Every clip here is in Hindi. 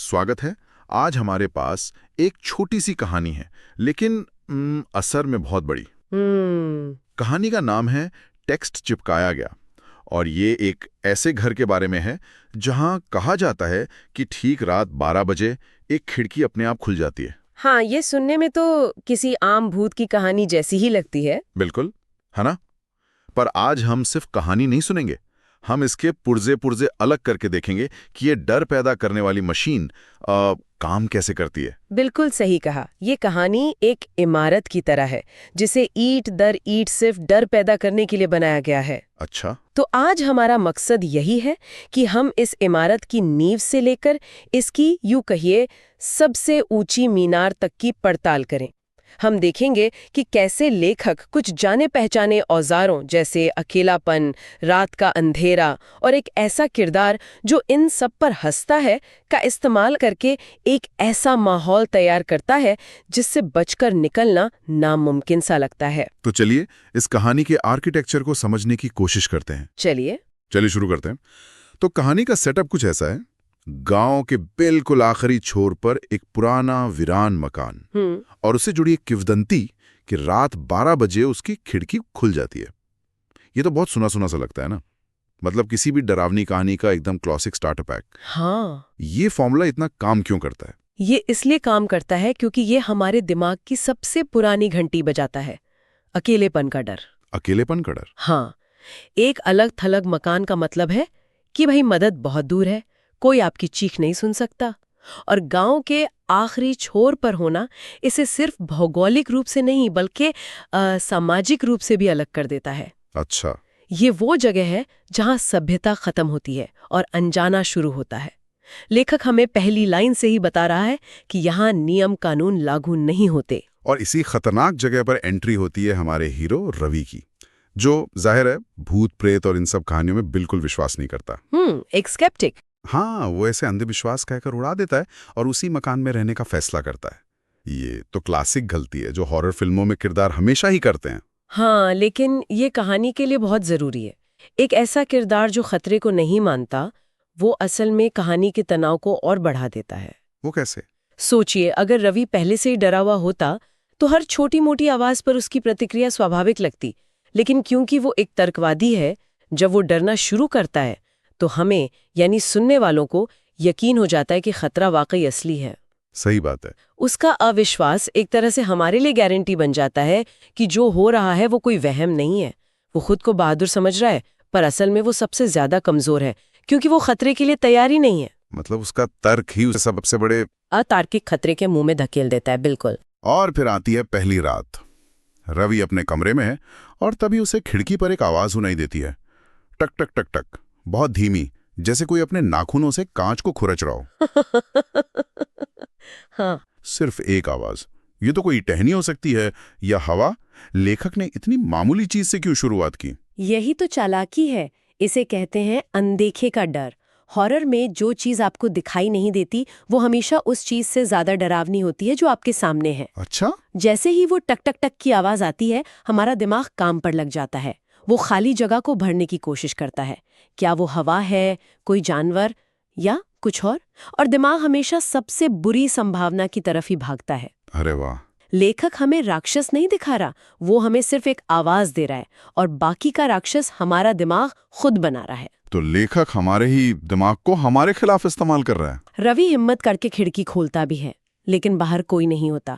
स्वागत है। आज हमारे पास एक छोटी सी कहानी है, लेकिन असर में बहुत बड़ी। कहानी का नाम है टेक्स्ट चिपकाया गया, और ये एक ऐसे घर के बारे में है जहां कहा जाता है कि ठीक रात 12 बजे एक खिड़की अपने आप खुल जाती है। हाँ, ये सुनने में तो किसी आम भूत की कहानी जैसी ही लगती है। बिल्कुल, है ना? पर आज हम सिर्फ कहानी नहीं सुनेंगे, हम इसके पुर्जे पुर्जे अलग करके देखेंगे कि ये डर पैदा करने वाली मशीन काम कैसे करती है। बिल्कुल सही कहा। ये कहानी एक इमारत की तरह है, जिसे ईंट दर ईंट सिर्फ डर पैदा करने के लिए बनाया गया है। अच्छा। तो आज हमारा मकसद यही है कि हम इस इमारत की नींव से लेकर इसकी, यूं कहिए, सबसे ऊंची मीनार तक की पड़ताल करें। हम देखेंगे कि कैसे लेखक कुछ जाने पहचाने औजारों जैसे अकेलापन, रात का अंधेरा और एक ऐसा किरदार जो इन सब पर हंसता है का इस्तेमाल करके एक ऐसा माहौल तैयार करता है जिससे बचकर निकलना नामुमकिन सा लगता है। तो चलिए इस कहानी के आर्किटेक्चर को समझने की कोशिश करते हैं। चलिए शुरू करते हैं। तो कहानी का सेटअप कुछ ऐसा है। गांव के बिल्कुल आखिरी छोर पर एक पुराना वीरान मकान, और उससे जुड़ी एक किंवदंती कि रात 12 बजे उसकी खिड़की खुल जाती है। ये तो बहुत सुना सुना सा लगता है ना, मतलब किसी भी डरावनी कहानी का एकदम क्लासिक स्टार्टर पैक। हाँ, ये फॉर्मूला इतना काम क्यों करता है? ये इसलिए काम करता है क्योंकि ये हमारे दिमाग की सबसे पुरानी घंटी बजाता है, अकेलेपन का डर। अकेलेपन का डर? हाँ, एक अलग थलग मकान का मतलब है कि भाई मदद बहुत दूर है, कोई आपकी चीख नहीं सुन सकता। और गांव के आखिरी छोर पर होना इसे सिर्फ भौगोलिक रूप से नहीं बल्कि सामाजिक रूप से भी अलग कर देता है। अच्छा। ये वो जगह है जहां सभ्यता खत्म होती है और अनजाना शुरू होता है। लेखक हमें पहली लाइन से ही बता रहा है कि यहाँ नियम कानून लागू नहीं होते। और इसी खतरनाक जगह पर एंट्री होती है हमारे हीरो रवि की, जो जाहिर है भूत प्रेत और इन सब कहानियों में बिल्कुल विश्वास नहीं करता। एक स्केप्टिक। हाँ, वो ऐसे अंधविश्वास कहकर उड़ा देता है और उसी मकान में रहने का फैसला करता है। ये तो क्लासिक गलती है जो हॉरर फिल्मों में किरदार हमेशा ही करते हैं। हाँ, लेकिन ये कहानी के लिए बहुत जरूरी है। एक ऐसा किरदार जो खतरे को नहीं मानता, वो असल में कहानी के तनाव को और बढ़ा देता है। वो कैसे? सोचिए, अगर रवि पहले से ही डरा हुआ होता तो हर छोटी मोटी आवाज पर उसकी प्रतिक्रिया स्वाभाविक लगती, लेकिन क्योंकि वो एक तर्कवादी है, जब वो डरना शुरू करता है तो हमें यानी सुनने वालों को यकीन हो जाता है कि खतरा वाकई असली है। सही बात है। उसका अविश्वास एक तरह से हमारे लिए गारंटी बन जाता है कि जो हो रहा है वो कोई वहम नहीं है। वो खुद को बहादुर समझ रहा है, पर असल में वो सबसे ज्यादा कमजोर है, क्योंकि वो खतरे के लिए तैयार ही नहीं है। मतलब उसका तर्क ही उसे सबसे बड़े अतार्किक खतरे के मुंह में धकेल देता है। बिल्कुल। और फिर आती है पहली रात। रवि अपने कमरे में है और तभी उसे खिड़की पर एक आवाज सुनाई देती है। टक टक टक टक, बहुत धीमी, जैसे कोई अपने नाखूनों से कांच को खुरच रहा हो। हाँ, सिर्फ एक आवाज। ये तो कोई टहनी हो सकती है या हवा। लेखक ने इतनी मामूली चीज से क्यों शुरुआत की? यही तो चालाकी है। इसे कहते हैं अनदेखे का डर। हॉरर में जो चीज आपको दिखाई नहीं देती वो हमेशा उस चीज से ज्यादा डरावनी होती है जो आपके सामने है। अच्छा। जैसे ही वो टक टक टक की आवाज आती है, हमारा दिमाग काम पर लग जाता है। वो खाली जगह को भरने की कोशिश करता है। क्या वो हवा है, कोई जानवर या कुछ और दिमाग हमेशा सबसे बुरी संभावना की तरफ ही भागता है। अरे वाह। लेखक हमें राक्षस नहीं दिखा रहा, वो हमें सिर्फ एक आवाज दे रहा है, और बाकी का राक्षस हमारा दिमाग खुद बना रहा है। तो लेखक हमारे ही दिमाग को हमारे खिलाफ इस्तेमाल कर रहा है। रवि हिम्मत करके खिड़की खोलता भी है, लेकिन बाहर कोई नहीं होता।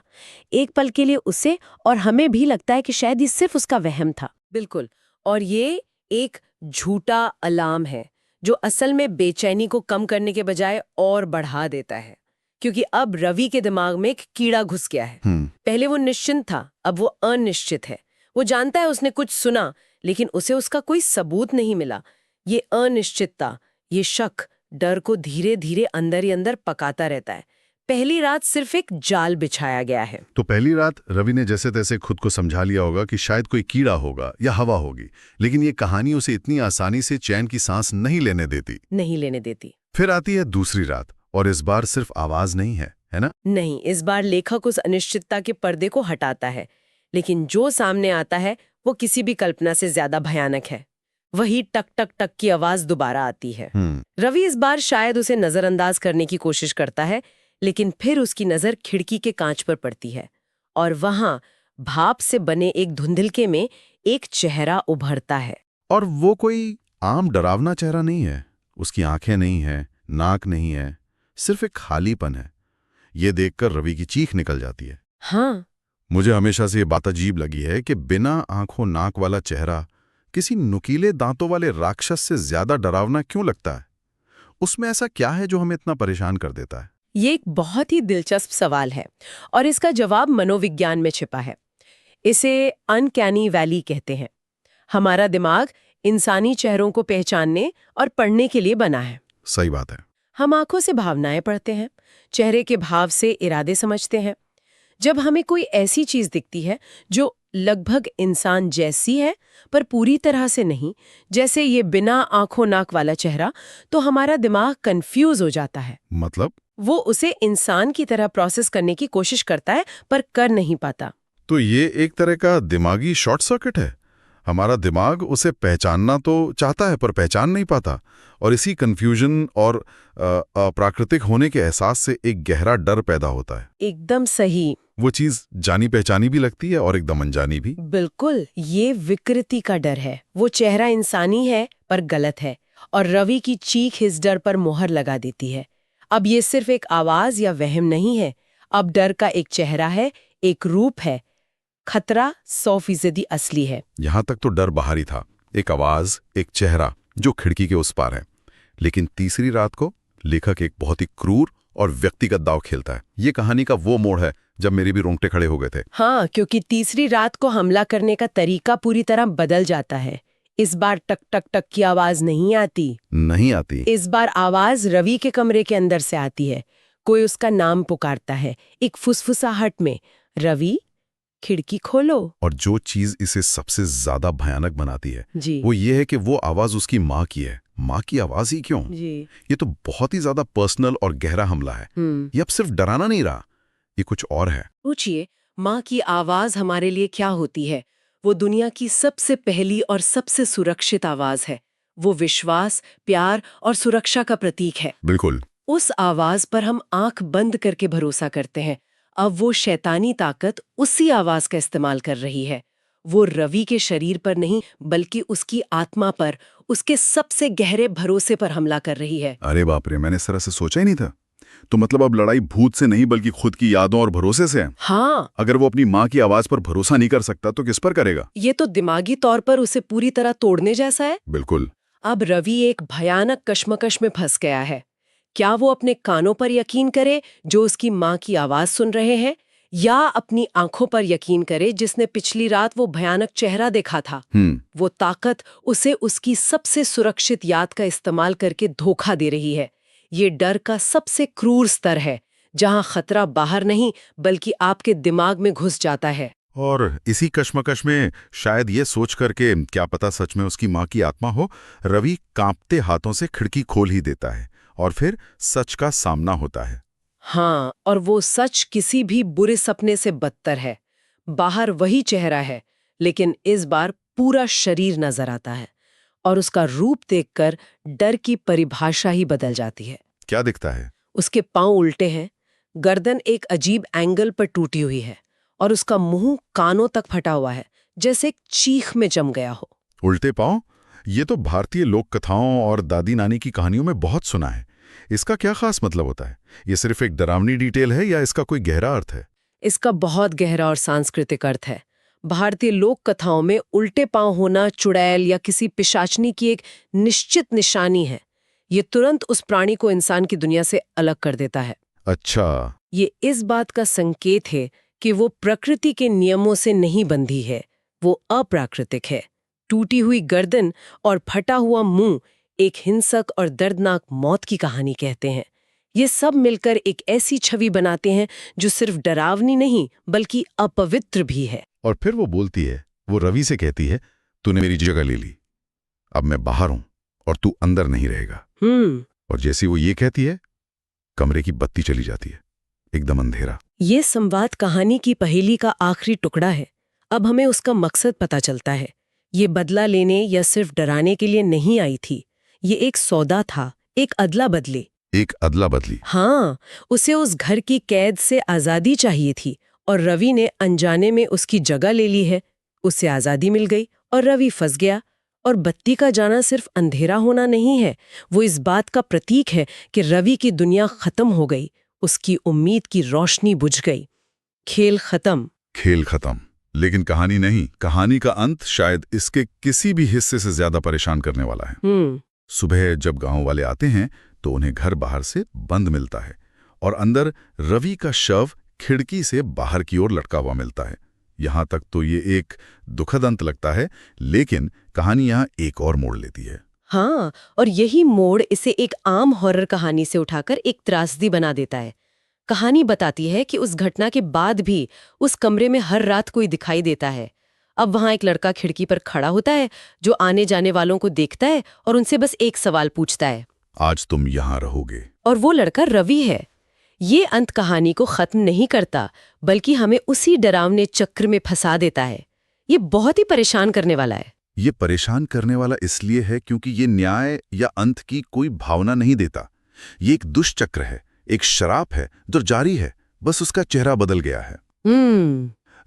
एक पल के लिए उसे और हमें भी लगता है कि शायद ये सिर्फ उसका वहम था। बिल्कुल। और ये एक झूठा अलार्म है जो असल में बेचैनी को कम करने के बजाय और बढ़ा देता है, क्योंकि अब रवि के दिमाग में एक कीड़ा घुस गया है। पहले वो निश्चिंत था, अब वो अनिश्चित है। वो जानता है उसने कुछ सुना, लेकिन उसे उसका कोई सबूत नहीं मिला। ये अनिश्चितता, ये शक, डर को धीरे धीरे अंदर ही अंदर पकाता रहता है। पहली रात सिर्फ एक जाल बिछाया गया है। तो पहली रात रवि ने जैसे तैसे खुद को समझा लिया होगा कि शायद कोई कीड़ा होगा या हवा होगी, लेकिन ये कहानी उसे इतनी आसानी से चैन की सांस नहीं लेने देती। फिर आती है दूसरी रात, और इस बार सिर्फ आवाज नहीं है ना? नहीं, इस बार लेखक उस अनिश्चितता के पर्दे को हटाता है, लेकिन जो सामने आता है वो किसी भी कल्पना से ज्यादा भयानक है। वही टक टक टक की आवाज दोबारा आती है। रवि इस बार शायद उसे नजरअंदाज करने की कोशिश करता है, लेकिन फिर उसकी नजर खिड़की के कांच पर पड़ती है और वहां भाप से बने एक धुंधलके में एक चेहरा उभरता है। और वो कोई आम डरावना चेहरा नहीं है। उसकी आंखें नहीं है, नाक नहीं है, सिर्फ एक खालीपन है। ये देखकर रवि की चीख निकल जाती है। हाँ, मुझे हमेशा से ये बात अजीब लगी है कि बिना आंखों नाक वाला चेहरा किसी नुकीले दांतों वाले राक्षस से ज्यादा डरावना क्यों लगता है? उसमें ऐसा क्या है जो हमें इतना परेशान कर देता है? ये एक बहुत ही दिलचस्प सवाल है और इसका जवाब मनोविज्ञान में छिपा है। इसे अनकैनी वैली कहते हैं। हमारा दिमाग इंसानी चेहरों को पहचानने और पढ़ने के लिए बना है। सही बात है। हम आंखों से भावनाएं पढ़ते हैं, चेहरे के भाव से इरादे समझते हैं। जब हमें कोई ऐसी चीज दिखती है जो लगभग इंसान जैसी है पर पूरी तरह से नहीं, जैसे ये बिना आंखों नाक वाला चेहरा, तो हमारा दिमाग कंफ्यूज हो जाता है। मतलब? वो उसे इंसान की तरह प्रोसेस करने की कोशिश करता है पर कर नहीं पाता। तो ये एक तरह का दिमागी शॉर्ट सर्किट है। हमारा दिमाग उसे पहचानना तो चाहता है पर पहचान नहीं पाता, और इसी कंफ्यूजन और अप्राकृतिक होने के एहसास से एक गहरा डर पैदा होता है। एकदम सही। वो चीज जानी पहचानी भी लगती है और एकदम अनजानी भी। बिल्कुल, ये विकृति का डर है। वो चेहरा इंसानी है पर गलत है, और रवि की चीख इस डर पर मोहर लगा देती है। अब ये सिर्फ एक आवाज या वहम नहीं है, अब डर का एक चेहरा है, एक रूप है। खतरा 100% असली है। यहां तक तो डर बाहरी था, एक आवाज, एक चेहरा जो खिड़की के उस पार है। लेकिन तीसरी रात को लेखक एक बहुत ही क्रूर और व्यक्तिगत दांव खेलता है। ये कहानी का वो मोड़ है जब मेरे भी रोंगटे खड़े हो गए थे। हाँ, क्योंकि तीसरी रात को हमला करने का तरीका पूरी तरह बदल जाता है। इस बार टक टक टक की आवाज नहीं आती। इस बार आवाज रवि के कमरे के अंदर से आती है। कोई उसका नाम पुकारता है, एक फुसफुसाहट में, रवि, खिड़की खोलो। और जो चीज इसे सबसे ज्यादा भयानक बनाती है जी। वो ये है कि वो आवाज उसकी माँ की है। माँ की आवाज ही क्यों? जी। ये तो बहुत ही ज्यादा पर्सनल और गहरा हमला है। ये अब सिर्फ डराना नहीं रहा, ये कुछ और है। पूछिए, माँ की आवाज हमारे लिए क्या होती है? वो दुनिया की सबसे पहली और सबसे सुरक्षित आवाज है। वो विश्वास, प्यार और सुरक्षा का प्रतीक है। बिल्कुल। उस आवाज पर हम आंख बंद करके भरोसा करते हैं। अब वो शैतानी ताकत उसी आवाज का इस्तेमाल कर रही है। वो रवि के शरीर पर नहीं, बल्कि उसकी आत्मा पर, उसके सबसे गहरे भरोसे पर हमला कर रही है। अरे बाप रे, मैंने इस तरह से सोचा ही नहीं था। तो मतलब अब लड़ाई भूत से नहीं बल्कि खुद की यादों और भरोसे से है। हाँ। अगर वो अपनी माँ की आवाज पर भरोसा नहीं कर सकता तो किस पर करेगा? ये तो दिमागी तौर पर उसे पूरी तरह तोड़ने जैसा है। बिल्कुल। अब रवि एक भयानक कश्मकश में फंस गया है। क्या वो अपने कानों पर यकीन करे जो उसकी माँ की आवाज सुन रहे हैं, या अपनी आंखों पर यकीन करे जिसने पिछली रात वो भयानक चेहरा देखा था? वो ताकत उसे उसकी सबसे सुरक्षित याद का इस्तेमाल करके धोखा दे रही है। ये डर का सबसे क्रूर स्तर है, जहां खतरा बाहर नहीं बल्कि आपके दिमाग में घुस जाता है। और इसी कश्मकश में शायद ये सोच करके क्या पता सच में उसकी माँ की आत्मा हो, रवि कांपते हाथों से खिड़की खोल ही देता है और फिर सच का सामना होता है। हाँ, और वो सच किसी भी बुरे सपने से बदतर है। बाहर वही चेहरा है, लेकिन इस बार पूरा शरीर नजर आता है, और उसका रूप देखकर डर की परिभाषा ही बदल जाती है। क्या दिखता है? उसके पांव उल्टे हैं, गर्दन एक अजीब एंगल पर टूटी हुई है, और उसका मुंह कानों तक फटा हुआ है, जैसे एक चीख में जम गया हो। उल्टे पांव? ये तो भारतीय लोक कथाओं और दादी नानी की कहानियों में बहुत सुना है। इसका क्या खास मतलब होता है? ये सिर्फ एक डरावनी डिटेल है या इसका कोई गहरा अर्थ है? इसका बहुत गहरा और सांस्कृतिक अर्थ है। भारतीय लोक कथाओं में उल्टे पांव होना चुड़ैल या किसी पिशाचनी की एक निश्चित निशानी है। ये तुरंत उस प्राणी को इंसान की दुनिया से अलग कर देता है। अच्छा। ये इस बात का संकेत है कि वो प्रकृति के नियमों से नहीं बंधी है, वो अप्राकृतिक है। टूटी हुई गर्दन और फटा हुआ मुंह एक हिंसक और दर्दनाक मौत की कहानी कहते हैं। ये सब मिलकर एक ऐसी छवि बनाते हैं जो सिर्फ डरावनी नहीं बल्कि अपवित्र भी है। और फिर वो बोलती है, वो रवि से कहती है, तूने मेरी जगह ले ली, अब मैं बाहर हूं और तू अंदर नहीं रहेगा। और जैसी वो ये कहती है, कमरे की बत्ती चली जाती है, एकदम अंधेरा। ये संवाद कहानी की पहेली का आखिरी टुकड़ा है। अब हमें उसका मकसद पता चलता है। ये बदला लेने या सिर्फ डराने के लिए नहीं आई थी। ये एक सौदा था, एक अदला बदले। एक अदला बदली। हाँ, उसे उस घर की कैद से आजादी चाहिए थी और रवि ने अनजाने में उसकी जगह ले ली है। उसे आजादी मिल गई और रवि फंस गया। और बत्ती का जाना सिर्फ अंधेरा होना नहीं है, वो इस बात का प्रतीक है कि रवि की दुनिया खत्म हो गई, उसकी उम्मीद की रोशनी बुझ गई। खेल खत्म। खेल खत्म। लेकिन कहानी नहीं। कहानी का अंत शायद इसके किसी भी हिस्से से ज्यादा परेशान करने वाला है। सुबह जब गांव वाले आते हैं तो उन्हें घर बाहर से बंद मिलता है और अंदर रवि का शव खिड़की से बाहर की ओर लटका हुआ मिलता है। यहां तक तो ये एक दुखद अंत लगता है, लेकिन कहानी यहां एक और मोड़ लेती है। हाँ, और यही मोड़ इसे एक आम हॉरर कहानी से उठाकर एक त्रासदी बना देता है। कहानी बताती है कि उस घटना के बाद भी उस कमरे में हर रात कोई दिखाई देता है। अब वहां एक लड़का खिड़की पर खड़ा होता है जो आने जाने वालों को देखता है और उनसे बस एक सवाल पूछता है, आज तुम यहाँ रहोगे? और वो लड़का रवि है। ये अंत कहानी को खत्म नहीं करता, बल्कि हमें उसी डरावने चक्र में फंसा देता है। ये बहुत ही परेशान करने वाला है। ये परेशान करने वाला इसलिए है क्योंकि ये न्याय या अंत की कोई भावना नहीं देता। ये एक दुष्चक्र है, एक शराप है जो जारी है, बस उसका चेहरा बदल गया है।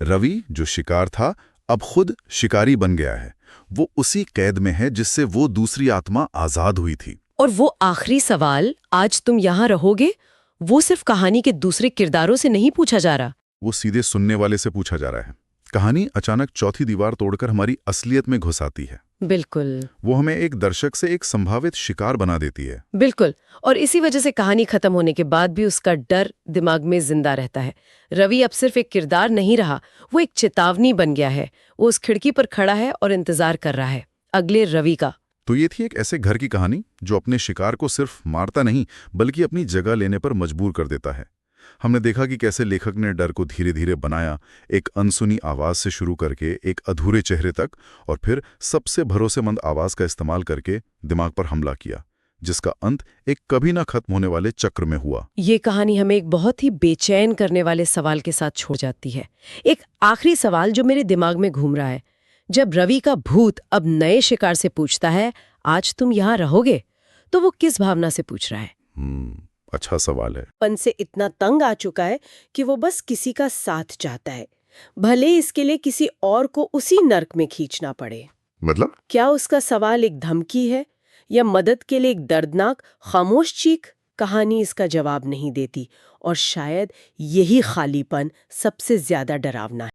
रवि जो शिकार था अब खुद शिकारी बन गया है। वो उसी कैद में है जिससे वो दूसरी आत्मा आजाद हुई थी। और वो आखिरी सवाल, आज तुम यहाँ रहोगे, वो सिर्फ कहानी के दूसरे किरदारों से नहीं पूछा जा रहा, वो सीधे सुनने वाले से पूछा जा रहा है। कहानी अचानक चौथी दीवार तोड़कर हमारी असलियत में घुस आती है। बिल्कुल। वो हमें एक दर्शक से एक संभावित शिकार बना देती है। बिल्कुल। और इसी वजह से कहानी खत्म होने के बाद भी उसका डर दिमाग में जिंदा रहता है। रवि अब सिर्फ एक किरदार नहीं रहा, वो एक चेतावनी बन गया है। वो उस खिड़की पर खड़ा है और इंतजार कर रहा है अगले रवि का। तो ये थी एक ऐसे घर की कहानी जो अपने शिकार को सिर्फ मारता नहीं बल्कि अपनी जगह लेने पर मजबूर कर देता है। हमने देखा कि कैसे लेखक ने डर को धीरे धीरे बनाया, एक अनसुनी आवाज से शुरू करके एक अधूरे चेहरे तक, और फिर सबसे भरोसेमंद आवाज का इस्तेमाल करके दिमाग पर हमला किया, जिसका अंत एक कभी ना खत्म होने वाले चक्र में हुआ। ये कहानी हमें एक बहुत ही बेचैन करने वाले सवाल के साथ छोड़ जाती है। एक आखिरी सवाल जो मेरे दिमाग में घूम रहा है, जब रवि का भूत अब नए शिकार से पूछता है, आज तुम यहाँ रहोगे, तो वो किस भावना से पूछ रहा है? अच्छा सवाल है। पन से इतना तंग आ चुका है कि वो बस किसी का साथ चाहता है, भले इसके लिए किसी और को उसी नर्क में खींचना पड़े। मतलब क्या उसका सवाल एक धमकी है या मदद के लिए एक दर्दनाक खामोश चीख? कहानी इसका जवाब नहीं देती, और शायद यही खालीपन सबसे ज्यादा डरावना है।